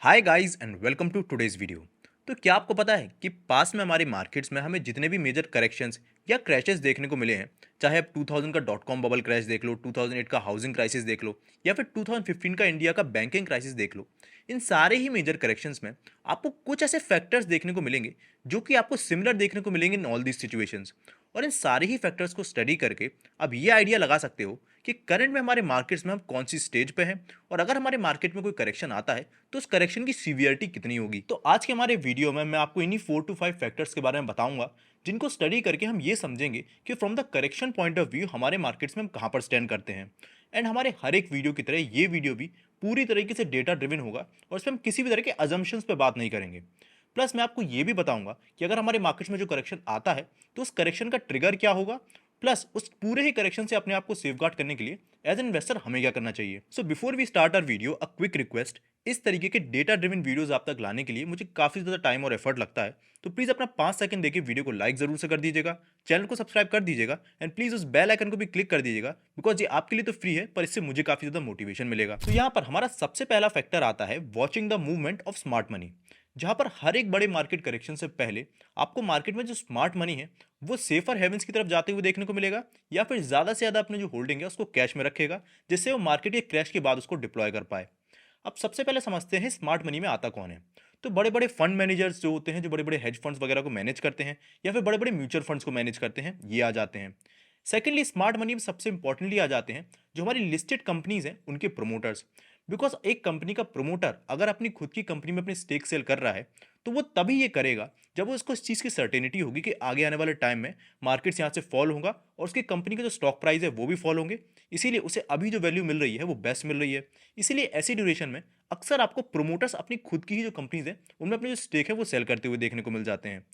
Hi guys and welcome to today's video. तो क्या आपको पता है कि पास में हमारे मार्केट्स में हमें जितने भी मेजर करेक्शंस या क्रैशेस देखने को मिले हैं, चाहे आप 2000 का डॉट कॉम बबल क्रैश देख लो, 2008 का हाउसिंग क्राइसिस देख लो, या फिर 2015 का इंडिया का बैंकिंग क्राइसिस देख लो, इन सारे ही मेजर करेक्शंस में आपको कुछ ऐसे फैक्टर्स देखने को मिलेंगे जो कि आपको सिमिलर देखने को मिलेंगे इन ऑल दीज सिचुएशंस। और इन सारे ही फैक्टर्स को स्टडी करके अब ये आइडिया लगा सकते हो कि करंट में हमारे मार्केट्स में हम कौन सी स्टेज पे हैं, और अगर हमारे मार्केट में कोई करेक्शन आता है तो उस करेक्शन की सीवियरिटी कितनी होगी। तो आज के हमारे वीडियो में मैं आपको इन्हीं 4 to 5 फैक्टर्स के बारे में बताऊंगा, जिनको स्टडी करके हम ये समझेंगे कि from the correction point of view हमारे मार्केट्स में हम कहां पर स्टैंड करते हैं। एंड हमारे हर एक वीडियो की तरह ये वीडियो भी पूरी तरीके से डेटा ड्रिवन होगा, और इसमें हम किसी भी तरह के अजम्पशंस पे बात नहीं करेंगे। प्लस मैं आपको ये भी बताऊंगा कि अगर हमारे मार्केट्स में जो करेक्शन आता है तो उस करेक्शन का ट्रिगर क्या होगा, प्लस उस पूरे ही करेक्शन से अपने आप को सेफगार्ड करने के लिए एज एन इन्वेस्टर हमें क्या करना चाहिए। So before we start our video, a quick request, इस तरीके के डेटा ड्रिवन वीडियोस आप तक लाने के लिए मुझे काफी ज्यादा टाइम और एफर्ट लगता है, तो प्लीज अपना 5 सेकंड देके वीडियो को लाइक जरूर से कर दीजिएगा, चैनल को सब्सक्राइब कर दीजिएगा, एंड प्लीज उस बेल आइकन को भी क्लिक कर दीजिएगा, बिकॉज ये आपके लिए तो फ्री है पर इससे मुझे काफी ज्यादा मोटिवेशन मिलेगा। तो यहाँ पर हमारा सबसे पहला फैक्टर आता है watching the movement of smart money, जहां पर हर एक बड़े मार्केट करेक्शन से पहले आपको मार्केट में जो स्मार्ट मनी है वो सेफर हेवंस की तरफ जाते हुए देखने को मिलेगा, या फिर ज्यादा से ज्यादा अपने जो होल्डिंग है उसको कैश में रखेगा, जिससे वो मार्केट के क्रैश के बाद उसको डिप्लॉय कर पाए। अब सबसे पहले समझते हैं स्मार्ट मनी में आता कौन है। तो बड़े बड़े फंड मैनेजर्स जो होते हैं, जो बड़े बड़े हेज फंड्स वगैरह को मैनेज करते हैं, या फिर बड़े बड़े म्यूचुअल फंड्स को मैनेज करते हैं, ये आ जाते हैं। सेकेंडली स्मार्ट मनी में सबसे इंपॉर्टेंटली आ जाते हैं जो हमारी लिस्टेड कंपनीज हैं उनके प्रोमोटर्स। बिकॉज एक कंपनी का प्रोमोटर अगर अपनी खुद की कंपनी में अपनी स्टेक सेल कर रहा है तो वो तभी ये करेगा जब वो उसको इस चीज़ की सर्टेनिटी होगी कि आगे आने वाले टाइम में मार्केट्स यहाँ से फॉल होगा और उसकी कंपनी का जो स्टॉक प्राइस है वो भी फॉल होंगे। इसीलिए उसे अभी जो वैल्यू मिल रही है वो बेस्ट मिल रही है। इसीलिए ऐसी ड्यूरेशन में अक्सर आपको प्रोमोटर्स अपनी खुद की ही जो कंपनीज हैं उनमें अपनी जो स्टेक है वो सेल करते हुए देखने को मिल जाते हैं।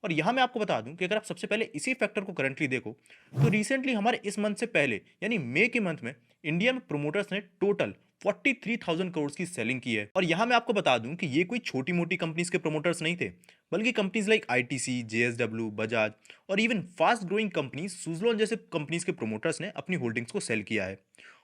और यहाँ मैं आपको बता दूं कि अगर आप सबसे पहले इसी फैक्टर को करंटली देखो तो रिसेंटली हमारे इस मंथ से पहले यानी मई के मंथ में इंडिया में प्रोमोटर्स ने टोटल 43,000 करोड़ की सेलिंग की है। और यहाँ मैं आपको बता दूं कि ये कोई छोटी मोटी कंपनीज के प्रोमोटर्स नहीं थे, बल्कि companies like ITC, JSW, Bajaj और even fast growing companies Suzlon जैसे कंपनीज के प्रोमोटर्स ने अपनी होल्डिंग्स को सेल किया है।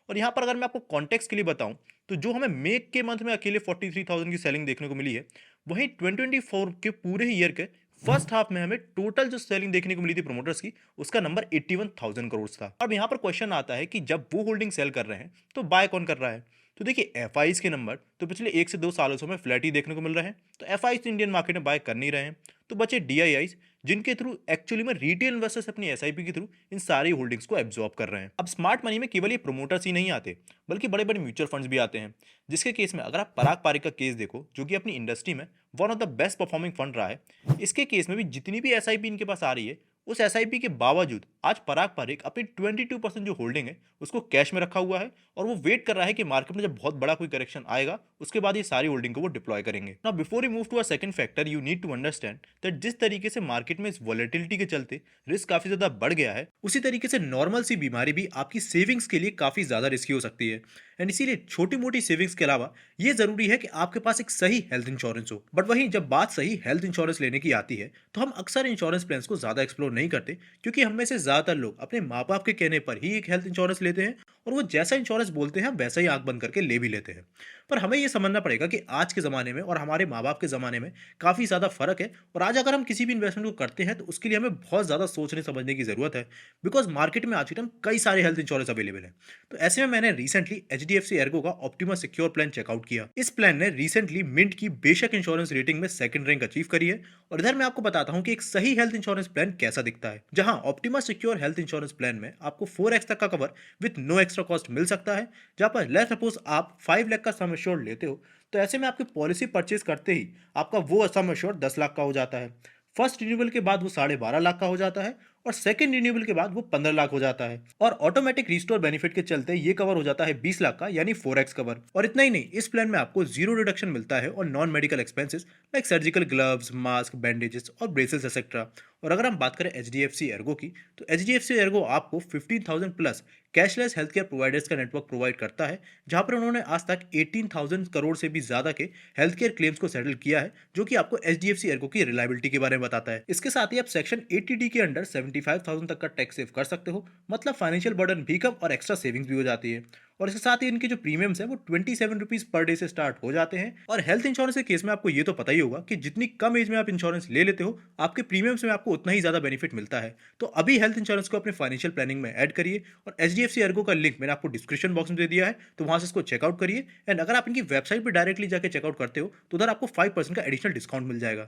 और यहाँ पर अगर मैं आपको कॉन्टेक्स्ट के लिए बताऊं तो जो हमें मई के मंथ में अकेले 43,000 की सेलिंग देखने को मिली है, वहीं 2024 के पूरे ही ईयर के फर्स्ट हाफ में हमें टोटल जो सेलिंग देखने को मिली थी प्रोमोटर्स की, उसका नंबर 81,000 करोड़ था। अब यहाँ पर क्वेश्चन आता है कि जब वो होल्डिंग सेल कर रहे हैं तो बाय कौन कर रहा है। तो देखिए एफ के नंबर तो पिछले 1 से 2 सालों से हमें फ्लैट ही देखने को मिल रहे हैं, तो एफ तो इंडियन मार्केट में बाय कर नहीं रहे हैं। तो बचे डी जिनके थ्रू एक्चुअली में रिटेल इन्वेस्टर्स अपनी एसआईपी के थ्रू इन सारी होल्डिंग्स को एब्जॉर्ब कर रहे हैं। अब स्मार्ट मनी में केवल ये प्रोमोटर्स ही नहीं आते, बल्कि बड़े बड़े म्यूचुअल फंड्स भी आते हैं, जिसके केस में अगर आप पराग पारिक का केस देखो, जो कि अपनी इंडस्ट्री में one of the best performing fund रहा है, इसके केस में भी जितनी भी एसआईपी इनके पास आ रही है, उस एसआईपी के बावजूद आज पराग पारिक अपनी 22% जो होल्डिंग है उसको कैश में रखा हुआ है, और वो वेट कर रहा है कि मार्केट में जब बहुत बड़ा कोई करेक्शन आएगा उसके बाद ये सारी होल्डिंग को वो डिप्लॉय करेंगे। Now before you move to a second factor, you need to understand that जिस तरीके से मार्केट में इस वॉलेटिलिटी के चलते रिस्क काफी ज्यादा बढ़ गया है, उसी तरीके से नॉर्मल सी बीमारी भी आपकी सेविंग्स के लिए काफी ज्यादा रिस्की हो सकती है। एंड इसीलिए छोटी मोटी सेविंग्स के अलावा ये जरूरी है कि आपके पास एक सही हेल्थ इंश्योरेंस हो। बट वहीं जब बात सही हेल्थ इंश्योरेंस लेने की आती है तो हम अक्सर इंश्योरेंस प्लान्स को ज्यादा एक्सप्लोर नहीं करते, क्योंकि हम में से ज्यादातर लोग अपने माँ बाप के कहने पर ही एक हेल्थ इंश्योरेंस लेते हैं, और वो जैसा इंश्योरेंस बोलते हैं हम वैसा ही आंख बंद करके ले भी लेते हैं। पर हमें ये समझना पड़ेगा कि आज के ज़माने में और हमारे माँ बाप के ज़माने में काफ़ी ज़्यादा फ़र्क है, और आज अगर हम किसी भी इन्वेस्टमेंट को करते हैं तो उसके लिए हमें बहुत ज़्यादा सोचने समझने की ज़रूरत है, बिकॉज मार्केट में आज के टाइम कई सारे हेल्थ इंश्योरेंस अवेलेबल है। तो ऐसे में मैंने रिसेंटली एचडीएफसी एर्गो का ऑप्टिमा सिक्योर प्लान चेकआउट किया। इस प्लान ने रिसेंटली मिंट की बेशक इंश्योरेंस रेटिंग में सेकंड रैंक अचीव करी है। और इधर मैं आपको बताता हूं कि एक सही हेल्थ इंश्योरेंस प्लान कैसा दिखता है, जहां Optima secure health insurance plan में आपको 4x तक का cover with no extra cost मिल सकता है। जहां पर लेट्स सपोज आप 5 लाख का सम एश्योर्ड लेते हो, तो ऐसे में आपकी पॉलिसी परचेज करते ही आपका वो सम एश्योर्ड 10 लाख का हो जाता है। फर्स्ट रिन्यूअल के बाद वो 12.5 लाख का हो जाता है, और सेकंड रिन्यूअल के बाद वो 15 लाख हो जाता है। और ऑटोमेटिक रिस्टोर बेनिफिट के चलते ये कवर हो जाता है 20 लाख का, यानी 4x कवर। और इतना ही नहीं, इस प्लान में आपको जीरो रिडक्शन मिलता है और non medical expenses like surgical gloves, mask, bandages और ब्रेसेस एक्सेट्रा। और अगर हम बात करें एचडीएफसी एर्गो की, तो एचडीएफसी एर्गो आपको 15,000 plus cashless health care providers का नेटवर्क प्रोवाइड करता है, जहां पर उन्होंने आज तक 18,000 करोड़ से भी ज्यादा के हेल्थ केयर क्लेम्स को सेटल किया है, जो कि आपको एचडीएफसी एर्गो की रिलायबिलिटी के बारे में बताता है। इसके साथ ही आप सेक्शन 80D के अंडर 25,000 तक का टैक्स सेव कर सकते हो, मतलब फाइनेंशियल बर्डन भी कम और एक्स्ट्रा सेविंग्स भी हो जाती है। और इसके साथ ही इनके जो प्रीमियम्स हैं वो 27 रुपीज़ पर डे से स्टार्ट हो जाते हैं। और हेल्थ इंश्योरेंस के केस में आपको ये तो पता ही होगा कि जितनी कम एज में आप इंश्योरेंस ले लेते हो, आपके प्रीमियम्स में आपको उतना ही ज़्यादा बेनिफिट मिलता है। तो अभी हेल्थ इंश्योरेंस को अपने फाइनेंशियल प्लानिंग में ऐड करिए। और HDFC अर्गो का लिंक मैंने आपको डिस्क्रिप्शन बॉक्स में दे दिया है, तो वहाँ से इसको चेकआउट करिए। एंड अगर आप इनकी वेबसाइट पर डायरेक्टली जाकर चेकआउट करते हो तो उधर आपको 5% का एडिशनल डिस्काउंट मिल जाएगा।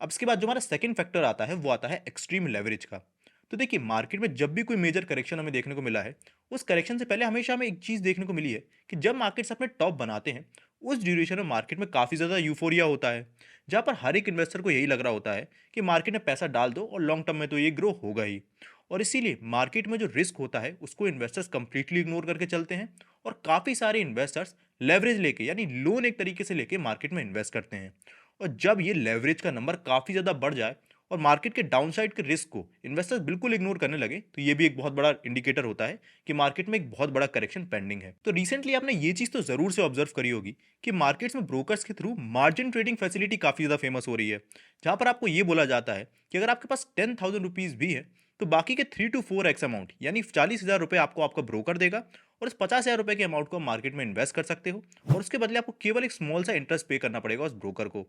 अब इसके बाद जो हमारा सेकंड फैक्टर आता है वो आता है एक्सट्रीम लेवरेज का। तो देखिए, मार्केट में जब भी कोई मेजर करेक्शन हमें देखने को मिला है, उस करेक्शन से पहले हमेशा हमें एक चीज़ देखने को मिली है कि जब मार्केट्स अपने टॉप बनाते हैं, उस ड्यूरेशन में मार्केट में काफ़ी ज़्यादा यूफोरिया होता है, जहाँ पर हर एक इन्वेस्टर को यही लग रहा होता है कि मार्केट में पैसा डाल दो और लॉन्ग टर्म में तो ये ग्रो होगा ही। और इसीलिए मार्केट में जो रिस्क होता है उसको इन्वेस्टर्स कंप्लीटली इग्नोर करके चलते हैं। और काफ़ी सारे इन्वेस्टर्स लेवरेज लेके, यानी लोन एक तरीके से लेके मार्केट में इन्वेस्ट करते हैं। और जब ये लेवरेज का नंबर काफ़ी ज़्यादा बढ़ जाए और मार्केट के डाउनसाइड के रिस्क को इन्वेस्टर्स बिल्कुल इग्नोर करने लगे, तो ये भी एक बहुत बड़ा इंडिकेटर होता है कि मार्केट में एक बहुत बड़ा करेक्शन पेंडिंग है। तो रिसेंटली आपने ये चीज़ तो ज़रूर से ऑब्जर्व करी होगी कि मार्केट्स में ब्रोकर्स के थ्रू मार्जिन ट्रेडिंग फैसिलिटी काफ़ी ज़्यादा फेमस हो रही है, जहाँ पर आपको ये बोला जाता है कि अगर आपके पास 10,000 रुपीज़ भी है, तो बाकी के 3 to 4x अमाउंट यानी 40,000 रुपये आपको आपका ब्रोकर देगा। और इस 50,000 रुपये के अमाउंट को मार्केट में इन्वेस्ट कर सकते हो, और उसके बदले आपको केवल एक स्मॉल सा इंटरेस्ट पे करना पड़ेगा उस ब्रोकर को।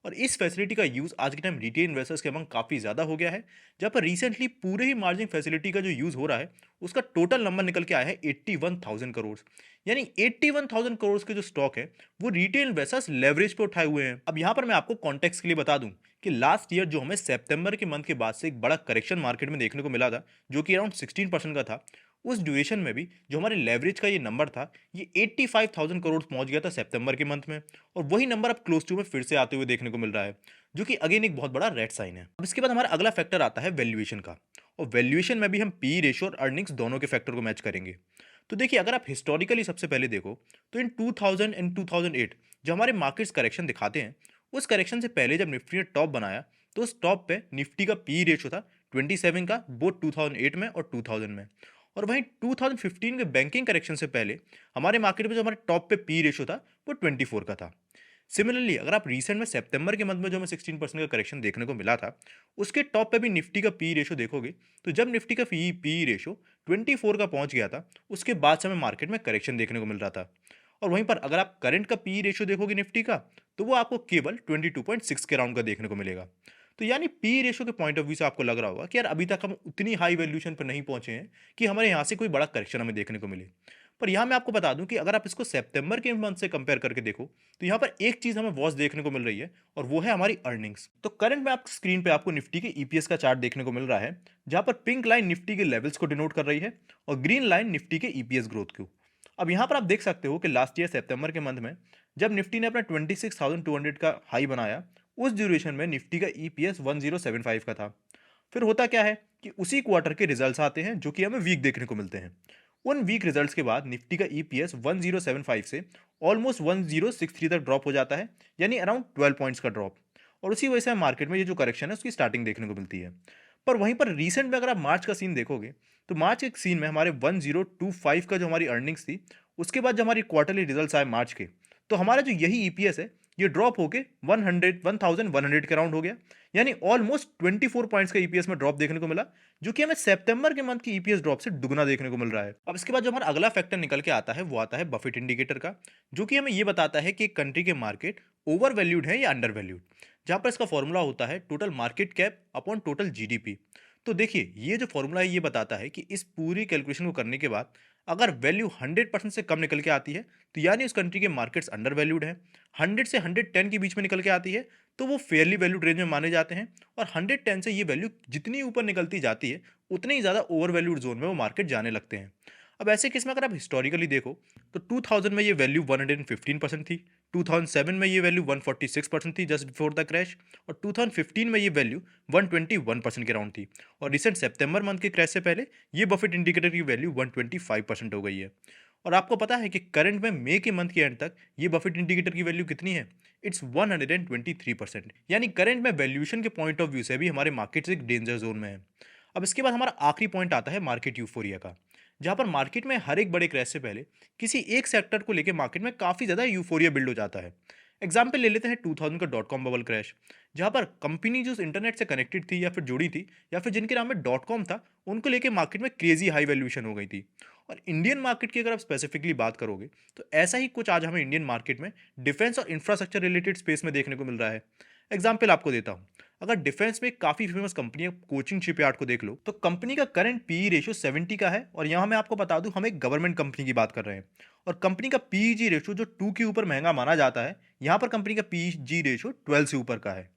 और इस फैसिलिटी का यूज़ आज के टाइम रिटेल इन्वेस्टर्स के अमंग काफ़ी ज़्यादा हो गया है, जहाँ पर रिसेंटली पूरे ही मार्जिन फैसिलिटी का जो यूज़ हो रहा है उसका टोटल नंबर निकल के आया है 81,000 करोड़। यानी 81,000 करोड़ के जो स्टॉक है वो रिटेल इन्वेस्टर्स लेवरेज पे उठाए हुए हैं। अब यहाँ पर मैं आपको कॉन्टेक्स्ट के लिए बता दूं कि लास्ट ईयर जो हमें सितंबर के मंथ के बाद से एक बड़ा करेक्शन मार्केट में देखने को मिला था, जो कि अराउंड 16% का था, उस ड्यूरेशन में भी जो हमारे लेवरेज का ये नंबर था, ये 85,000 करोड़ पहुंच गया था सितंबर के मंथ में। और वही नंबर अब क्लोज टू में फिर से आते हुए देखने को मिल रहा है, जो कि अगेन एक बहुत बड़ा रेड साइन है। अब इसके बाद हमारा अगला फैक्टर आता है वैल्यूएशन का। और वैल्यूएशन में भी हम पी रेशियो और अर्निंग्स दोनों के फैक्टर को मैच करेंगे। तो देखिए, अगर आप हिस्टोरिकली सबसे पहले देखो तो इन 2000 एंड 2008 जो हमारे मार्केट्स करेक्शन दिखाते हैं, उस करेक्शन से पहले जब निफ्टी ने टॉप बनाया, तो उस टॉप पे निफ्टी का पी रेशियो था 27 का, बोथ 2008 में और 2000 में। और वहीं 2015 के बैंकिंग करेक्शन से पहले हमारे मार्केट में जो हमारे टॉप पे पी रेशियो था वो 24 का था। सिमिलरली अगर आप रिसेंट में सितंबर के मंथ में जो हमें 16% का करेक्शन देखने को मिला था, उसके टॉप पे भी निफ्टी का पी रेशियो देखोगे, तो जब निफ्टी का पी रेशियो 24 का पहुंच गया था, उसके बाद से हमें मार्केट में करेक्शन देखने को मिल रहा था। और वहीं पर अगर आप करंट का पी रेशियो देखोगे निफ्टी का, तो वो आपको केवल 22.6 के राउंड का देखने को मिलेगा। तो यानी पी रेशियो के पॉइंट ऑफ व्यू से आपको लग रहा होगा कि यार अभी तक हम उतनी हाई वैल्यूएशन पर नहीं पहुंचे हैं कि हमारे यहाँ से कोई बड़ा करेक्शन हमें देखने को मिले। पर यहाँ मैं आपको बता दूं कि अगर आप इसको सितंबर के मंथ से कंपेयर करके देखो, तो यहाँ पर एक चीज हमें वॉच देखने को मिल रही है, और वो है हमारी अर्निंग्स। तो करंट में आपको स्क्रीन पे आपको निफ्टी के ईपीएस का चार्ट देखने को मिल रहा है, जहां पर पिंक लाइन निफ्टी के लेवल्स को डिनोट कर रही है और ग्रीन लाइन निफ्टी के ईपीएस ग्रोथ को। अब यहाँ पर आप देख सकते हो कि लास्ट ईयर सितंबर के मंथ में जब निफ्टी ने अपना 26,200 का हाई बनाया, उस ड्यूरेशन में निफ्टी का ईपीएस 1075 का था। फिर होता क्या है कि उसी क्वार्टर के रिजल्ट्स आते हैं जो कि हमें वीक देखने को मिलते हैं। उन वीक रिजल्ट्स के बाद निफ्टी का ईपीएस 1075 से ऑलमोस्ट 1063 तक ड्रॉप हो जाता है, यानी अराउंड 12 पॉइंट्स का ड्रॉप। और उसी वजह से मार्केट में ये जो करेक्शन है उसकी स्टार्टिंग देखने को मिलती है। पर वहीं पर रिसेंट में अगर आप मार्च का सीन देखोगे, तो मार्च के सीन में हमारे 1025 का जो हमारी अर्निंग्स थी, उसके बाद जब हमारी क्वार्टरली रिजल्ट्स आए मार्च के, तो हमारा जो यही ईपीएस है ये ड्रॉप होके 1100 के राउंड हो गया। यानी ऑलमोस्ट 24 पॉइंट्स का ईपीएस में ड्रॉप देखने को मिला, जो कि हमें सितंबर के मंथ की ईपीएस ड्रॉप से दुगना देखने को मिल रहा है। अब इसके बाद जो हमारा अगला फैक्टर निकल के आता है वो आता है बफेट इंडिकेटर का, जो कि हमें ये बताता है कि एक कंट्री के मार्केट ओवर वैल्यूड है या अंडर वैल्यूड, जहां पर इसका फॉर्मूला होता है total market cap upon total GDP. तो देखिए, ये जो फॉर्मूला है ये बताता है कि इस पूरी कैलकुलेशन को करने के बाद अगर वैल्यू 100% से कम निकल के आती है, तो यानी उस कंट्री के मार्केट्स अंडर वैल्यूड है। 100 से 110 के बीच में निकल के आती है तो वो फेयरली वैल्यूड रेंज में माने जाते हैं। और 110 से ये वैल्यू जितनी ऊपर निकलती जाती है, उतनी ही ज़्यादा ओवर वैल्यूड जोन में वो मार्केट जाने लगते हैं। अब ऐसे केस में अगर आप हिस्टोरिकली देखो, तो 2000 में ये वैल्यू 115% थी, 2007 में ये वैल्यू 146% थी जस्ट बिफोर द क्रैश, और 2015 में ये वैल्यू 121% के राउंड थी। और रिसेंट सितंबर मंथ के क्रैश से पहले ये बफेट इंडिकेटर की वैल्यू 125% हो गई है। और आपको पता है कि करंट में मई के मंथ के एंड तक ये बफेट इंडिकेटर की वैल्यू कितनी है? इट्स 123%। यानी करंट में वैल्यूएशन के पॉइंट ऑफ व्यू से भी हमारे मार्केट्स एक डेंजर जोन में है। अब इसके बाद हमारा आखिरी पॉइंट आता है मार्केट यूफोरिया का, जहां पर मार्केट में हर एक बड़े क्रैश से पहले किसी एक सेक्टर को लेकर मार्केट में काफ़ी ज़्यादा यूफोरिया बिल्ड हो जाता है। एग्जाम्पल ले लेते हैं 2000 का डॉट कॉम बबल क्रैश, जहां पर कंपनी जो इंटरनेट से कनेक्टेड थी या फिर जुड़ी थी या फिर जिनके नाम में डॉट कॉम था, उनको लेके मार्केट में क्रेजी हाई वैल्यूएशन हो गई थी। और इंडियन मार्केट की अगर आप स्पेसिफिकली बात करोगे तो ऐसा ही कुछ आज हमें इंडियन मार्केट में डिफेंस और इंफ्रास्ट्रक्चर रिलेटेड स्पेस में देखने को मिल रहा है। एग्जाम्पल आपको देता हूँ, अगर डिफेंस में काफ़ी फेमस कंपनी है कोचिंग शिपयार्ड को देख लो, तो कंपनी का करंट पीई रेशियो 70 का है। और यहाँ मैं आपको बता दूं, हम एक गवर्नमेंट कंपनी की बात कर रहे हैं और कंपनी का पीईजी रेशियो जो 2 के ऊपर महंगा माना जाता है, यहाँ पर कंपनी का पीईजी रेशियो 12 से ऊपर का है।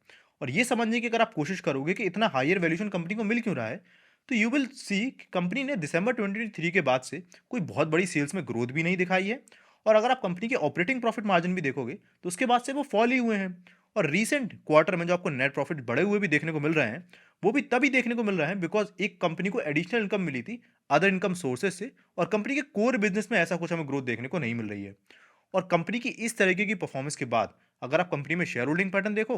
और ये समझने की अगर आप कोशिश करोगे कि इतना हायर वैल्यूएशन कंपनी को मिल क्यों रहा है, तो यू विल सी कि कंपनी ने दिसंबर 2023 के बाद से कोई बहुत बड़ी सेल्स में ग्रोथ भी नहीं दिखाई है। और अगर आप कंपनी के ऑपरेटिंग प्रॉफिट मार्जिन भी देखोगे तो उसके बाद से वो फॉल ही हुए हैं। और रीसेंट क्वार्टर में जो आपको नेट प्रॉफिट बढ़े हुए भी देखने को मिल रहे हैं, वो भी तभी देखने को मिल रहा है बिकॉज एक कंपनी को एडिशनल इनकम मिली थी अदर इनकम सोर्सेज से, और कंपनी के कोर बिजनेस में ऐसा कुछ हमें ग्रोथ देखने को नहीं मिल रही है। और कंपनी की इस तरीके की परफॉर्मेंस के बाद अगर आप कंपनी में शेयर होल्डिंग पैटर्न देखो,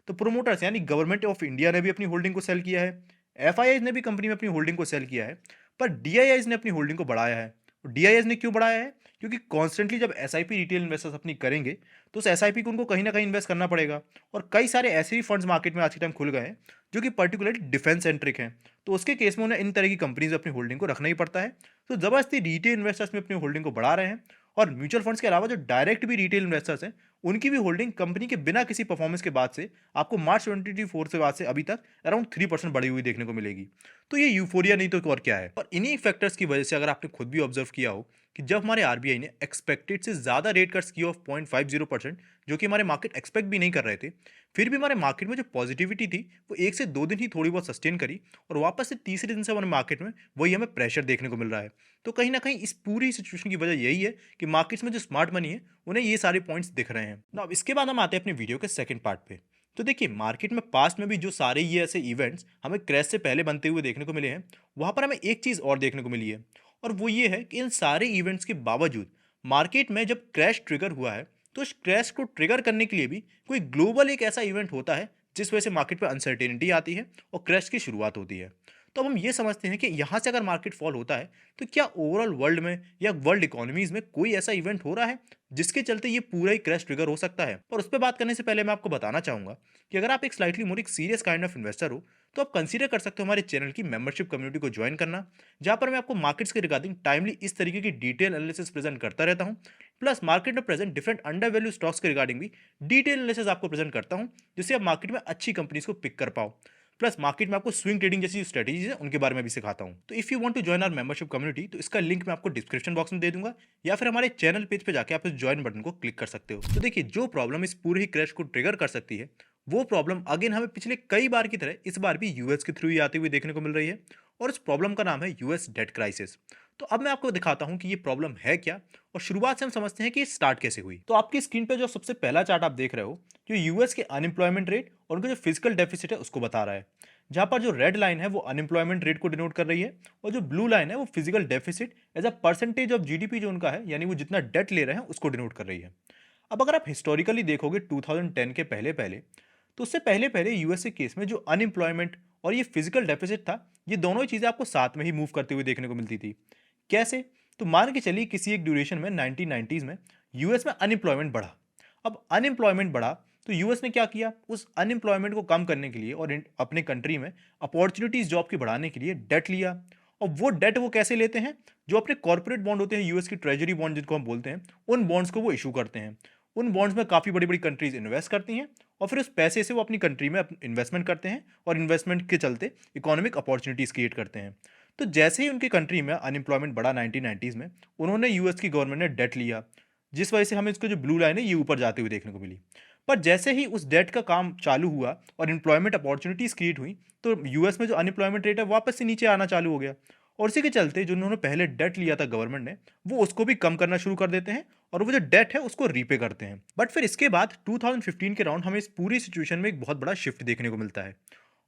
तो प्रोमोटर्स यानी गवर्नमेंट ऑफ इंडिया ने भी अपनी होल्डिंग को सेल किया है, एफआईआईज ने भी कंपनी में अपनी होल्डिंग को सेल किया है, पर डीआईआईज ने अपनी होल्डिंग को बढ़ाया है। डीआईआईज ने क्यों बढ़ाया है? क्योंकि कॉन्स्टेंटली जब एसआईपी रिटेल इन्वेस्टर्स अपनी करेंगे तो उस एसआईपी को उनको कहीं ना कहीं इन्वेस्ट करना पड़ेगा। और कई सारे ऐसे भी फंड्स मार्केट में आज के टाइम खुल गए हैं जो कि पर्टिकुलरली डिफेंस सेंट्रिक हैं, तो उसके केस में उन्हें इन तरह की कंपनीज अपनी होल्डिंग को रखना ही पड़ता है। तो जबरदस्ती रिटेल इन्वेस्टर्स में अपनी होल्डिंग को बढ़ा रहे हैं। और म्यूचुअल फंड्स के अलावा जो डायरेक्ट भी रिटेल इन्वेस्टर्स हैं, उनकी भी होल्डिंग कंपनी के बिना किसी परफॉर्मेंस के बाद से आपको मार्च 2024 से बाद से अभी तक अराउंड 3% बढ़ी हुई देखने को मिलेगी। तो ये यूफोरिया नहीं तो और क्या है। और इन्हीं फैक्टर्स की वजह से अगर आपने खुद भी ऑब्जर्व किया हो कि जब हमारे आरबीआई ने एक्सपेक्टेड से ज़्यादा रेट कट्स किए ऑफ 0.50%, जो कि हमारे मार्केट एक्सपेक्ट भी नहीं कर रहे थे, फिर भी हमारे मार्केट में जो पॉजिटिविटी थी वो 1 से 2 दिन ही थोड़ी बहुत सस्टेन करी, और वापस से तीसरे दिन से हमारे मार्केट में वही हमें प्रेशर देखने को मिल रहा है। तो कहीं ना कहीं इस पूरी सिचुएशन की वजह यही है कि मार्केट्स में जो स्मार्ट मनी है उन्हें ये सारे पॉइंट्स दिख रहे हैं ना। अब इसके बाद हम आते हैं अपने वीडियो के सेकंड पार्ट पे। तो देखिए, मार्केट में पास्ट में भी जो सारे ये ऐसे इवेंट्स हमें क्रैश से पहले बनते हुए देखने को मिले हैं, वहाँ पर हमें एक चीज़ और देखने को मिली है, और वो ये है कि इन सारे इवेंट्स के बावजूद मार्केट में जब क्रैश ट्रिगर हुआ है, तो उस क्रैश को ट्रिगर करने के लिए भी कोई ग्लोबल एक ऐसा इवेंट होता है जिस वजह से मार्केट पर अनसर्टेनिटी आती है और क्रैश की शुरुआत होती है। तो अब हम ये समझते हैं कि यहाँ से अगर मार्केट फॉल होता है तो क्या ओवरऑल वर्ल्ड में या वर्ल्ड इकोनॉमीज में कोई ऐसा इवेंट हो रहा है जिसके चलते ये पूरा ही क्रैश ट्रिगर हो सकता है। और उस पर बात करने से पहले मैं आपको बताना चाहूंगा कि अगर आप एक स्लाइटली मोर एक सीरियस काइंड ऑफ इन्वेस्टर हो, तो आप कंसीडर कर सकते हो हमारे चैनल की मेंबरशिप कम्युनिटी को ज्वाइन करना, जहां पर मैं आपको मार्केट्स के रिगार्डिंग टाइमली इस तरीके की डिटेल एनालिसिस प्रेजेंट करता रहता हूं। प्लस मार्केट में present different under value stocks के रिगार्डिंग भी डिटेल एनालिसिस आपको प्रेजेंट करता हूं, जिससे आप मार्केट में अच्छी कंपनीज को पिक कर पाओ। प्लस मार्केट में आपको स्विंग ट्रेडिंग जैसी स्ट्रेटेजीज है उनके बारे में भी सिखाता हूं। तो if you want to join our membership community, तो इसका लिंक मैं आपको डिस्क्रिप्शन बॉक्स में दे दूंगा, या फिर हमारे चैनल पेज पे जाके आप इस ज्वाइन बटन को क्लिक कर सकते हो। तो देखिए, जो प्रॉब्लम इस पूरे ही क्रैश को ट्रिगर कर सकती है, वो प्रॉब्लम अगेन हमें पिछले कई बार की तरह इस बार भी यूएस के थ्रू ही आती हुई देखने को मिल रही है, और उस प्रॉब्लम का नाम है यूएस डेट क्राइसिस। तो अब मैं आपको दिखाता हूं कि ये प्रॉब्लम है क्या, और शुरुआत से हम समझते हैं कि ये स्टार्ट कैसे हुई। तो आपकी स्क्रीन पे जो सबसे पहला चार्ट आप देख रहे हो, जो यूएस के अनएम्प्लॉयमेंट रेट और उनका जो फिजिकल डेफिसिट है उसको बता रहा है, जहां पर जो रेड लाइन है वो अनएम्प्लॉयमेंट रेट को डिनोट कर रही है, और जो ब्लू लाइन है वो physical deficit as a percentage of GDP जो उनका है, यानी वो जितना डेट ले रहे हैं उसको डिनोट कर रही है। अब अगर आप हिस्टोरिकली देखोगे 2010 के पहले पहले, तो उससे पहले पहले यूएसए केस में जो अनएम्प्लॉयमेंट और ये फिजिकल डेफिसिट था, ये दोनों ही चीज़ें आपको साथ में ही मूव करते हुए देखने को मिलती थी। कैसे? तो मान के चलिए किसी एक ड्यूरेशन में 1990s में यूएस में अनएम्प्लॉयमेंट बढ़ा। अब अनएम्प्लॉयमेंट बढ़ा तो यूएस ने क्या किया, उस अनएम्प्लॉयमेंट को कम करने के लिए और अपने कंट्री में अपॉर्चुनिटीज जॉब की बढ़ाने के लिए डेट लिया। और वो डेट वो कैसे लेते हैं? जो अपने कॉर्पोरेट बॉन्ड होते हैं, यूएस की ट्रेजरी बॉन्ड जिनको हम बोलते हैं, उन बॉन्ड्स को वो इशू करते हैं। उन बॉन्ड्स में काफ़ी बड़ी बड़ी कंट्रीज इन्वेस्ट करती हैं, और फिर उस पैसे से वो अपनी कंट्री में इन्वेस्टमेंट करते हैं, और इन्वेस्टमेंट के चलते इकोनॉमिक अपॉर्चुनिटीज़ क्रिएट करते हैं। तो जैसे ही उनकी कंट्री में अनएम्प्लॉयमेंट बढ़ा 1990s में, उन्होंने यूएस की गवर्नमेंट ने डेट लिया, जिस वजह से हमें इसको जो ब्लू लाइन है ये ऊपर जाते हुए देखने को मिली। पर जैसे ही उस डेट का काम चालू हुआ और एम्प्लॉयमेंट अपॉर्चुनिटीज़ क्रिएट हुई, तो यूएस में जो अनएम्प्लॉयमेंट रेट है वापस से नीचे आना चालू हो गया, और इसी के चलते जो उन्होंने पहले डेट लिया था गवर्नमेंट ने, वो उसको भी कम करना शुरू कर देते हैं, और वो जो डेट है उसको रीपे करते हैं। बट फिर इसके बाद 2015 के राउंड हमें इस पूरी सिचुएशन में एक बहुत बड़ा शिफ्ट देखने को मिलता है,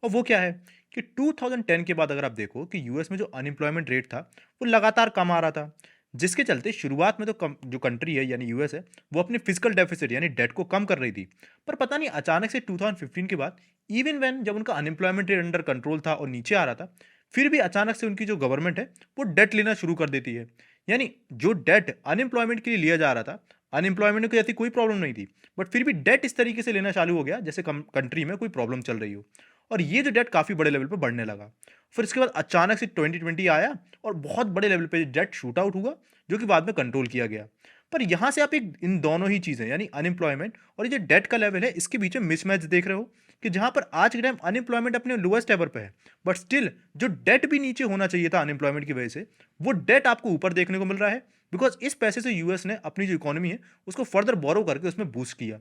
और वो क्या है कि 2010 के बाद अगर आप देखो कि यूएस में जो अनएम्प्लॉयमेंट रेट था वो लगातार कम आ रहा था, जिसके चलते शुरुआत में तो जो कंट्री है यानी यूएस है, वो अपने फिजिकल डेफिसिट यानी डेट को कम कर रही थी। पर पता नहीं अचानक से 2015 के बाद, इवन व्हेन जब उनका अनएम्प्लॉयमेंट रेट अंडर कंट्रोल था और नीचे आ रहा था, फिर भी अचानक से उनकी जो गवर्नमेंट है वो डेट लेना शुरू कर देती है। यानी जो डेट अनएम्प्लॉयमेंट के लिए लिया जा रहा था, अनएम्प्लॉयमेंट की ऐसी कोई प्रॉब्लम नहीं थी, बट फिर भी डेट इस तरीके से लेना चालू हो गया जैसे कंट्री में कोई प्रॉब्लम चल रही हो, और ये जो डेट काफ़ी बड़े लेवल पे बढ़ने लगा। फिर इसके बाद अचानक से 2020 आया और बहुत बड़े लेवल पे डेट शूट आउट हुआ, जो कि बाद में कंट्रोल किया गया। पर यहाँ से आप एक इन दोनों ही चीज़ें यानी अनएम्प्लॉयमेंट और ये जो डेट का लेवल है इसके बीच में मिसमैच देख रहे हो, कि जहाँ पर आज के टाइम अनएम्प्लॉयमेंट अपने लोएस्ट लेवल पे है, बट स्टिल जो डेट भी नीचे होना चाहिए था अनएम्प्लॉयमेंट की वजह से, वो डेट आपको ऊपर देखने को मिल रहा है, बिकॉज इस पैसे से यूएस ने अपनी जो इकोनॉमी है उसको फर्दर बोरो करके उसमें बूस्ट किया।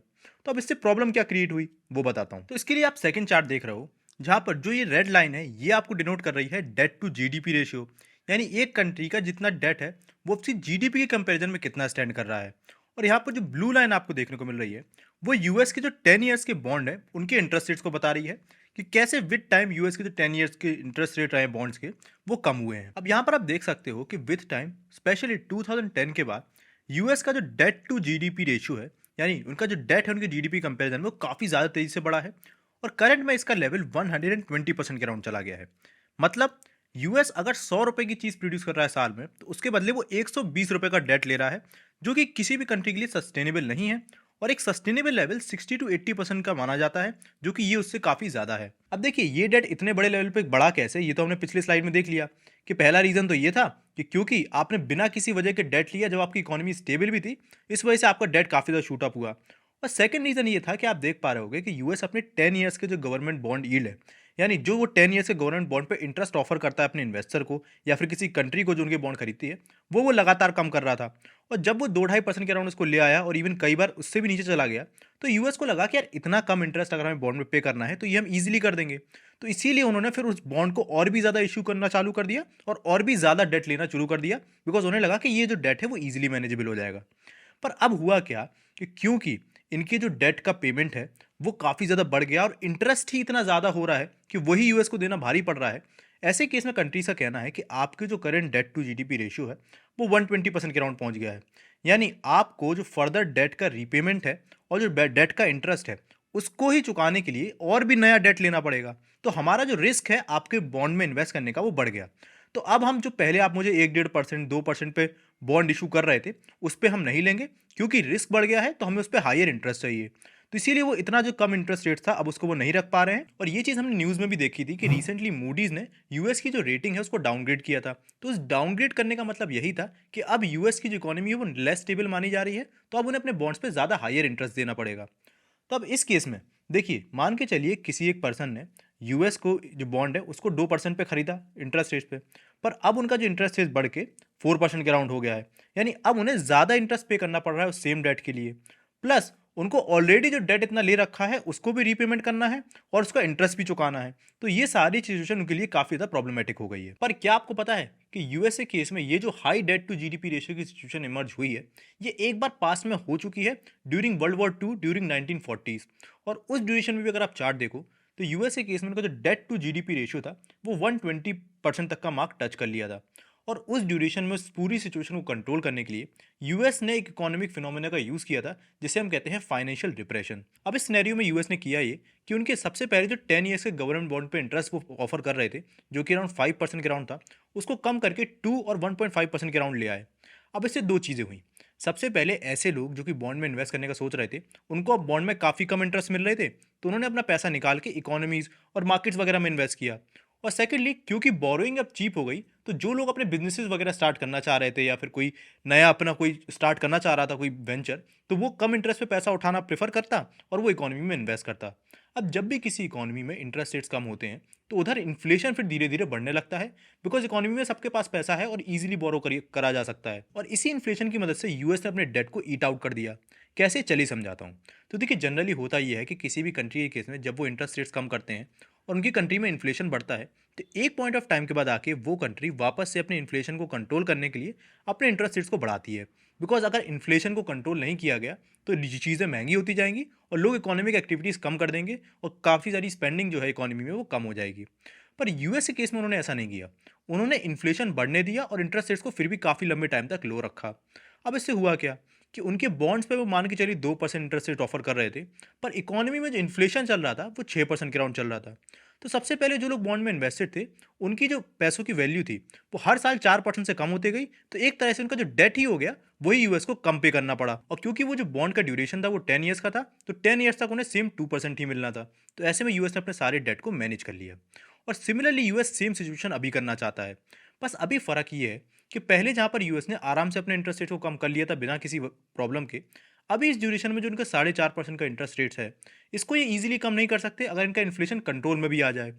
तो अब इससे प्रॉब्लम क्या क्रिएट हुई वो बताता हूँ। तो इसके लिए आप सेकंड चार्ट देख रहे हो, जहाँ पर जो ये रेड लाइन है ये आपको डिनोट कर रही है डेट टू जीडीपी रेशियो, यानी एक कंट्री का जितना डेट है वो उसकी जीडीपी के कंपैरिजन में कितना स्टैंड कर रहा है। और यहाँ पर जो ब्लू लाइन आपको देखने को मिल रही है वो यूएस के जो 10 ईयर्स के बॉन्ड है उनके इंटरेस्ट रेट्स को बता रही है, कि कैसे विद टाइम यूएस के जो 10 ईयर्स के इंटरेस्ट रेट रहे बॉन्ड्स के वो कम हुए हैं। अब यहाँ पर आप देख सकते हो कि विद टाइम स्पेशली 2010 के बाद यूएस का जो डेट टू जीडीपी रेशियो है, यानी उनका जो डेट है उनके जीडीपी कंपेरिजन में, वो काफ़ी ज़्यादा तेज़ी से बढ़ा है, और करंट में इसका लेवल 120% के अराउंड चला गया है। मतलब यूएस अगर 100 रुपए की चीज़ प्रोड्यूस कर रहा है साल में, तो उसके बदले वो 120 रुपए का डेट ले रहा है, जो कि किसी भी कंट्री के लिए सस्टेनेबल नहीं है, और एक सस्टेनेबल लेवल 60 टू 80% का माना जाता है, जो कि ये उससे काफ़ी ज़्यादा है। अब देखिए ये डेट इतने बड़े लेवल पे बढ़ा कैसे, ये तो हमने पिछली स्लाइड में देख लिया कि पहला रीज़न तो ये था कि क्योंकि आपने बिना किसी वजह के डेट लिया जब आपकी इकोनॉमी स्टेबल भी थी, इस वजह से आपका डेट काफ़ी ज़्यादा शूट अप हुआ। और सेकंड रीज़न ये था कि आप देख पा रहे होगे कि यूएस अपने 10 ईयर्स के जो गवर्नमेंट बॉन्ड यील्ड है, यानी जो वो 10 ईयर्स के गवर्नमेंट बॉन्ड पे इंटरेस्ट ऑफर करता है अपने इन्वेस्टर को या फिर किसी कंट्री को जो उनके बॉन्ड खरीदती है, वो लगातार कम कर रहा था। और जब वो 2-2.5% के अराउंड उसको ले आया और इवन कई बार उससे भी नीचे चला गया, तो यूएस को लगा कि यार इतना कम इंटरेस्ट अगर हमें बॉन्ड में पे करना है तो ये हम ईजिली कर देंगे। तो इसीलिए उन्होंने फिर उस बॉन्ड को और भी ज़्यादा इशू करना चालू कर दिया और भी ज़्यादा डेट लेना शुरू कर दिया, बिकॉज उन्हें लगा कि ये जो डेट है वो ईजिली मैनेजेबल हो जाएगा। पर अब हुआ क्या कि क्योंकि इनकी जो डेट का पेमेंट है वो काफ़ी ज़्यादा बढ़ गया और इंटरेस्ट ही इतना ज़्यादा हो रहा है कि वही यूएस को देना भारी पड़ रहा है। ऐसे केस में कंट्रीज का कहना है कि आपके जो current debt to GDP ratio है वो 120% के अराउंड पहुंच गया है, यानी आपको जो फर्दर डेट का रीपेमेंट है और जो डेट का इंटरेस्ट है उसको ही चुकाने के लिए और भी नया डेट लेना पड़ेगा। तो हमारा जो रिस्क है आपके बॉन्ड में इन्वेस्ट करने का वो बढ़ गया। तो अब हम जो पहले आप मुझे 1-1.5% 2% पे बॉन्ड इशू कर रहे थे उस पर हम नहीं लेंगे, क्योंकि रिस्क बढ़ गया है तो हमें उस पर हायर इंटरेस्ट चाहिए। तो इसीलिए वो इतना जो कम इंटरेस्ट रेट था अब उसको वो नहीं रख पा रहे हैं। और ये चीज़ हमने न्यूज़ में भी देखी थी कि रिसेंटली मूडीज़ ने यूएस की जो रेटिंग है उसको डाउनग्रेड किया था। तो उस डाउनग्रेड करने का मतलब यही था कि अब यूएस की जो इकोनॉमी है वो लेस स्टेबल मानी जा रही है, तो अब उन्हें अपने बॉन्ड्स पे ज़्यादा हायर इंटरेस्ट देना पड़ेगा। तो अब इस केस में देखिए, मान के चलिए किसी एक पर्सन ने यूएस को जो बॉन्ड है उसको 2% पे खरीदा इंटरेस्ट रेट पे, पर अब उनका जो इंटरेस्ट रेट बढ़ के 4% के अराउंड हो गया है, यानी अब उन्हें ज़्यादा इंटरेस्ट पे करना पड़ रहा है उस सेम डेट के लिए। प्लस उनको ऑलरेडी जो डेट इतना ले रखा है उसको भी रीपेमेंट करना है और उसका इंटरेस्ट भी चुकाना है। तो ये सारी सिचुएशन उनके लिए काफ़ी ज़्यादा प्रॉब्लमेटिक हो गई है। पर क्या आपको पता है कि यूएसए केस में ये जो high debt to GDP ratio की सिचुएशन इमर्ज हुई है, ये एक बार पास में हो चुकी है during world war two during 1940s। और उस ड्यूरेशन में भी अगर आप चार्ट देखो तो यूएसए केस में उनका जो डेट टू जीडीपी रेशियो था वो 120% तक का मार्क टच कर लिया था। और उस ड्यूरेशन में उस पूरी सिचुएशन को कंट्रोल करने के लिए यूएस ने एक इकोनॉमिक फिनोमेना का यूज़ किया था जिसे हम कहते हैं फाइनेंशियल डिप्रेशन। अब इस सिनेरियो में यूएस ने किया ये कि उनके सबसे पहले जो 10 ईयर्स के गवर्नमेंट बॉन्ड पे इंटरेस्ट वो ऑफर कर रहे थे, जो कि अराउंड 5% के अराउंड था, उसको कम करके 2 और 1.5% के अराउंड ले आए। अब इससे दो चीज़ें हुई। सबसे पहले ऐसे लोग जो कि बॉन्ड में इन्वेस्ट करने का सोच रहे थे, उनको अब बॉन्ड में काफ़ी कम इंटरेस्ट मिल रहे थे, तो उन्होंने अपना पैसा निकाल के इकोनॉमीज़ और मार्केट्स वगैरह में इन्वेस्ट किया। और सेकेंडली क्योंकि बोरोइंग अब चीप हो गई, तो जो लोग अपने बिजनेसेस वगैरह स्टार्ट करना चाह रहे थे या फिर कोई नया अपना कोई स्टार्ट करना चाह रहा था कोई वेंचर, तो वो कम इंटरेस्ट पे पैसा उठाना प्रेफर करता और वो इकोनॉमी में इन्वेस्ट करता। अब जब भी किसी इकोनॉमी में इंटरेस्ट रेट्स कम होते हैं तो उधर इन्फ्लेशन फिर धीरे धीरे बढ़ने लगता है, बिकॉज इकोनॉमी में सबके पास पैसा है और इजीली बोरो करा जा सकता है। और इसी इन्फ्लेशन की मदद से यूएस ने अपने डेट को ईट आउट कर दिया। कैसे, चलिए समझाता हूँ। तो देखिए, जनरली होता ये है कि किसी भी कंट्री के केस में जब वो इंटरेस्ट रेट्स कम करते हैं और उनकी कंट्री में इन्फ्लेशन बढ़ता है, तो एक पॉइंट ऑफ टाइम के बाद आके वो कंट्री वापस से अपने इन्फ्लेशन को कंट्रोल करने के लिए अपने इंटरेस्ट रेट्स को बढ़ाती है। बिकॉज अगर इन्फ्लेशन को कंट्रोल नहीं किया गया तो चीज़ें महंगी होती जाएंगी और लोग इकोनॉमिक एक्टिविटीज़ कम कर देंगे और काफ़ी सारी स्पेंडिंग जो है इकोनॉमी में वो कम हो जाएगी। पर यूएस के केस में उन्होंने ऐसा नहीं किया। उन्होंने इन्फ्लेशन बढ़ने दिया और इंटरेस्ट रेट्स को फिर भी काफ़ी लंबे टाइम तक लो रखा। अब इससे हुआ क्या कि उनके बॉन्ड्स पे वो मान के चलिए 2% इंटरेस्ट रेट ऑफर कर रहे थे, पर इकोनॉमी में जो इन्फ्लेशन चल रहा था वो 6% के अराउंड चल रहा था। तो सबसे पहले जो लोग बॉन्ड में इन्वेस्टेड थे, उनकी जो पैसों की वैल्यू थी, वो हर साल 4% से कम होती गई। तो एक तरह से उनका जो डेट ही हो गया, वही यूएस को कम पे करना पड़ा। और क्योंकि वो जो बॉन्ड का ड्यूरेशन था वो 10 ईयर्स का था, तो 10 ईयर्स तक उन्हें सेम 2% ही मिलना था। तो ऐसे में यूएस ने अपने सारे डेट को मैनेज कर लिया। और सिमिलरली यूएस सेम सिचुएशन अभी करना चाहता है। बस अभी फ़र्क ये है कि पहले जहाँ पर यूएस ने आराम से अपने इंटरेस्ट रेट को कम कर लिया था बिना किसी प्रॉब्लम के, अभी इस ड्यूरेशन में जो उनका 4.5% का इंटरेस्ट रेट्स है, इसको ये इजीली कम नहीं कर सकते अगर इनका इन्फ्लेशन कंट्रोल में भी आ जाए।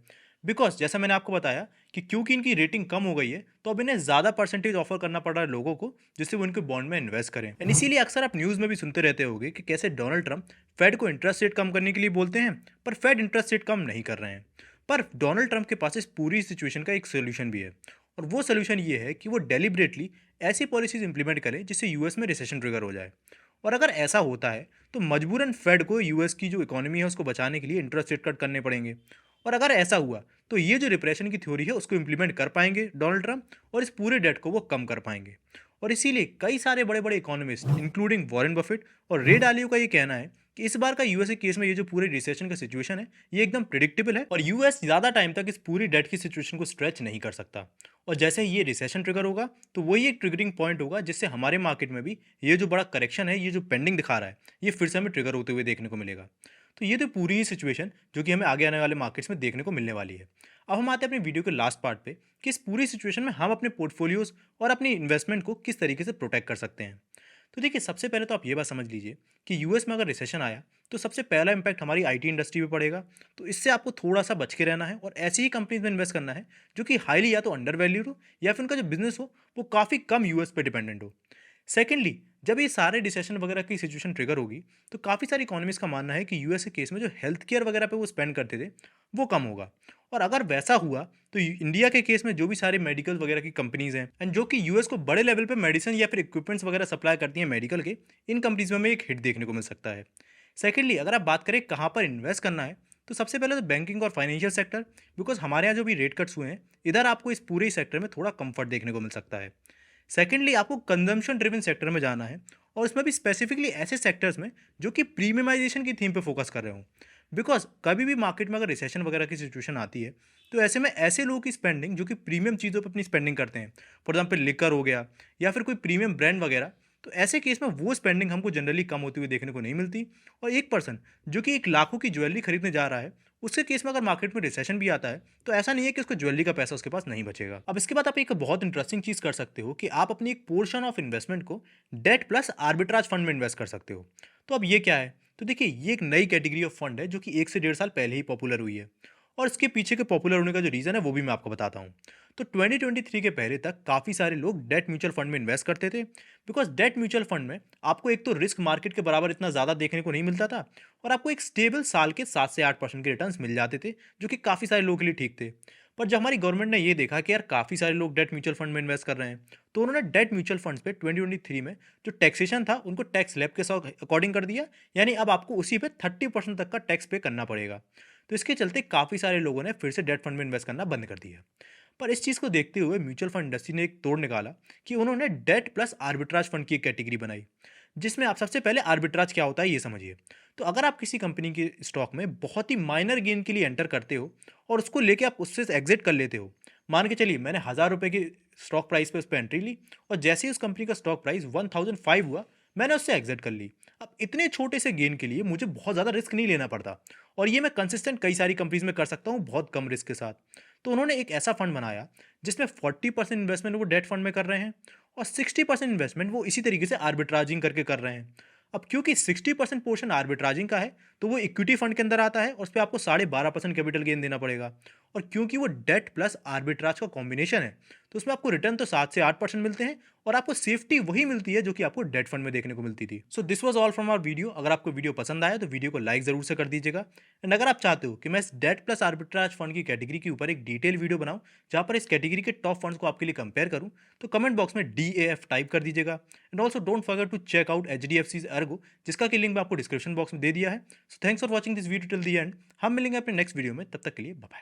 बिकॉज जैसा मैंने आपको बताया कि क्योंकि इनकी रेटिंग कम हो गई है, तो अब इन्हें ज़्यादा परसेंटेज ऑफर करना पड़ रहा है लोगों को, जिससे वो उनके बॉन्ड में इन्वेस्ट करें। एंड इसीलिए अक्सर आप न्यूज़ में भी सुनते रहते होगे कि कैसे डोनाल्ड ट्रंप फेड को इंटरेस्ट रेट कम करने के लिए बोलते हैं, पर फेड इंटरेस्ट रेट कम नहीं कर रहे हैं। पर डोनाल्ड ट्रंप के पास इस पूरी सिचुएशन का एक सोल्यूशन भी है, और वो सोल्यूशन ये है कि वो डेलिबरेटली ऐसी पॉलिसीज इंप्लीमेंट करें जिससे यूएस में रिसेशन ट्रिगर हो जाए। और अगर ऐसा होता है तो मजबूरन फेड को यूएस की जो इकोनॉमी है उसको बचाने के लिए इंटरेस्ट रेट कट करने पड़ेंगे। और अगर ऐसा हुआ तो ये जो रिप्रेशन की थ्योरी है उसको इंप्लीमेंट कर पाएंगे डोनाल्ड ट्रंप, और इस पूरे डेट को वो कम कर पाएंगे। और इसीलिए कई सारे बड़े बड़े इकोनॉमिस्ट इंक्लूडिंग वॉरेन बफेट और रे डालियो का ये कहना है कि इस बार का यूएस के केस में ये जो पूरे रिसेशन का सिचुएशन है, ये एकदम प्रिडिक्टेबल है, और यूएस ज़्यादा टाइम तक इस पूरी डेट की सिचुएशन को स्ट्रेच नहीं कर सकता। और जैसे ही ये रिसेशन ट्रिगर होगा, तो वही एक ट्रिगरिंग पॉइंट होगा जिससे हमारे मार्केट में भी ये जो बड़ा करेक्शन है, ये जो पेंडिंग दिखा रहा है, ये फिर से हमें ट्रिगर होते हुए देखने को मिलेगा। तो ये तो पूरी ही सिचुएशन जो कि हमें आगे आने वाले मार्केट्स में देखने को मिलने वाली है। अब हम आते हैं अपनी वीडियो के लास्ट पार्ट पे कि इस पूरी सिचुएशन में हम अपने पोर्टफोलियोज और अपनी इन्वेस्टमेंट को किस तरीके से प्रोटेक्ट कर सकते हैं। तो देखिए, सबसे पहले तो आप ये बात समझ लीजिए कि यूएस में अगर रिसेशन आया तो सबसे पहला इंपैक्ट हमारी आईटी इंडस्ट्री पे पड़ेगा। तो इससे आपको थोड़ा सा बच के रहना है और ऐसी ही कंपनीज में इन्वेस्ट करना है जो कि हाईली या तो अंडर वैल्यूड हो, या फिर उनका जो बिजनेस हो वो काफ़ी कम यूएस पे डिपेंडेंट हो। सेकेंडली, जब ये सारे रिसेशन वगैरह की सिचुएशन ट्रिगर होगी, तो काफ़ी सारी इकोनॉमिस्ट का मानना है कि यूएस के केस में जो हेल्थ केयर वगैरह पे वो स्पेंड करते थे, वो कम होगा। और अगर वैसा हुआ तो इंडिया के केस में जो भी सारे मेडिकल वगैरह की कंपनीज हैं एंड जो कि यूएस को बड़े लेवल पे मेडिसिन या फिर इक्विपमेंट्स वगैरह सप्लाई करती हैं मेडिकल के, इन कंपनीज में हमें एक हिट देखने को मिल सकता है। सेकेंडली, अगर आप बात करें कहाँ पर इन्वेस्ट करना है, तो सबसे पहले तो बैंकिंग और फाइनेंशियल सेक्टर, बिकॉज हमारे यहाँ जो भी रेट कट्स हुए हैं, इधर आपको इस पूरे सेक्टर में थोड़ा कंफर्ट देखने को मिल सकता है। सेकेंडली, आपको कंजम्पशन ड्रिवन सेक्टर में जाना है, और इसमें भी स्पेसिफिकली ऐसे सेक्टर्स में जो कि प्रीमियमाइजेशन की थीम पे फोकस कर रहे हो। बिकॉज कभी भी मार्केट में अगर रिसेशन वगैरह की सिचुएशन आती है, तो ऐसे में ऐसे लोगों की स्पेंडिंग जो कि प्रीमियम चीज़ों पर अपनी स्पेंडिंग करते हैं, फॉर एग्जाम्पल लिकर हो गया या फिर कोई प्रीमियम ब्रांड वगैरह, तो ऐसे केस में वो स्पेंडिंग हमको जनरली कम होती हुई देखने को नहीं मिलती। और एक पर्सन जो कि 1 लाखों की ज्वेलरी खरीदने जा रहा है, उसके केस में अगर मार्केट में रिसेशन भी आता है, तो ऐसा नहीं है कि उसको ज्वेलरी का पैसा उसके पास नहीं बचेगा। अब इसके बाद आप एक बहुत इंटरेस्टिंग चीज़ कर सकते हो कि आप अपनी एक पोर्शन ऑफ इन्वेस्टमेंट को डेट प्लस आर्बिट्राज फंड में इन्वेस्ट कर सकते हो। तो अब ये क्या है? तो देखिए, ये एक नई कैटेगरी ऑफ फंड है जो कि 1 से 1.5 साल पहले ही पॉपुलर हुई है। और इसके पीछे के पॉपुलर होने का जो रीज़न है वो भी मैं आपको बताता हूँ। तो 2023 के पहले तक काफ़ी सारे लोग डेट म्यूचुअल फंड में इन्वेस्ट करते थे, बिकॉज डेट म्यूचुअल फंड में आपको एक तो रिस्क मार्केट के बराबर इतना ज़्यादा देखने को नहीं मिलता था, और आपको एक स्टेबल साल के 7 से 8% के रिटर्न्स मिल जाते थे, जो कि काफ़ी सारे लोगों के लिए ठीक थे। पर जब हमारी गवर्नमेंट ने ये देखा कि यार काफ़ी सारे लोग डेट म्यूचुअल फंड में इन्वेस्ट कर रहे हैं, तो उन्होंने डेट म्यूचुअल फंड्स पे 2023 में जो टैक्सेशन था उनको टैक्स स्लैब के साथ अकॉर्डिंग कर दिया। यानी अब आपको उसी पे 30% तक का टैक्स पे करना पड़ेगा। तो इसके चलते काफ़ी सारे लोगों ने फिर से डेट फंड में इन्वेस्ट करना बंद कर दिया। पर इस चीज़ को देखते हुए म्यूचुअल फंड इंडस्ट्री ने एक तोड़ निकाला कि उन्होंने डेट प्लस आर्बिट्राज फंड की एक कैटेगरी बनाई, जिसमें आप सबसे पहले आर्बिट्राज क्या होता है ये समझिए। तो अगर आप किसी कंपनी के स्टॉक में बहुत ही माइनर गेन के लिए एंटर करते हो और उसको लेके आप उससे एग्जिट कर लेते हो, मान के चलिए मैंने 1,000 रुपये की स्टॉक प्राइस पे उस पर एंट्री ली, और जैसे ही उस कंपनी का स्टॉक प्राइस 1005 हुआ, मैंने उससे एग्जिट कर ली। अब इतने छोटे से गेन के लिए मुझे बहुत ज़्यादा रिस्क नहीं लेना पड़ता, और ये मैं कंसिस्टेंट कई सारी कंपनीज में कर सकता हूँ बहुत कम रिस्क के साथ। तो उन्होंने एक ऐसा फंड बनाया जिसमें 40% इन्वेस्टमेंट वो डेट फंड में कर रहे हैं, और 60% इन्वेस्टमेंट वो इसी तरीके से आर्बिट्राजिंग करके कर रहे हैं। अब क्योंकि 60% पोर्शन आर्बिट्राजिंग का है, तो वो इक्विटी फंड के अंदर आता है और उस पर आपको 12.5% कैपिटल गेन देना पड़ेगा। और क्योंकि वो डेट प्लस आर्बिट्राज का कॉम्बिनेशन है, तो उसमें आपको रिटर्न तो 7 से 8% मिलते हैं, और आपको सेफ्टी वही मिलती है जो कि आपको डेट फंड में देखने को मिलती थी। So this was all from our video. अगर आपको वीडियो पसंद आया तो वीडियो को लाइक जरूर से कर दीजिएगा। एंड अगर आप चाहते हो कि मैं इस डेट प्लस आर्बिट्राज फंड की कैटेगरी के ऊपर एक डिटेल वीडियो बनाऊं जहां पर इस कैटेगरी के टॉप फंड्स को आपके लिए कंपेयर करूं, तो कमेंट बॉक्स में DAF टाइप कर दीजिएगा। And also don't forget to check out HDFC's Ergo, जिसका कि लिंक मैं आपको डिस्क्रिप्शन बॉक्स में दे दिया है। So thanks for watching this video till the end. हम मिलेंगे अपने नेक्स्ट वीडियो में, तब तक के लिए बाय बाय।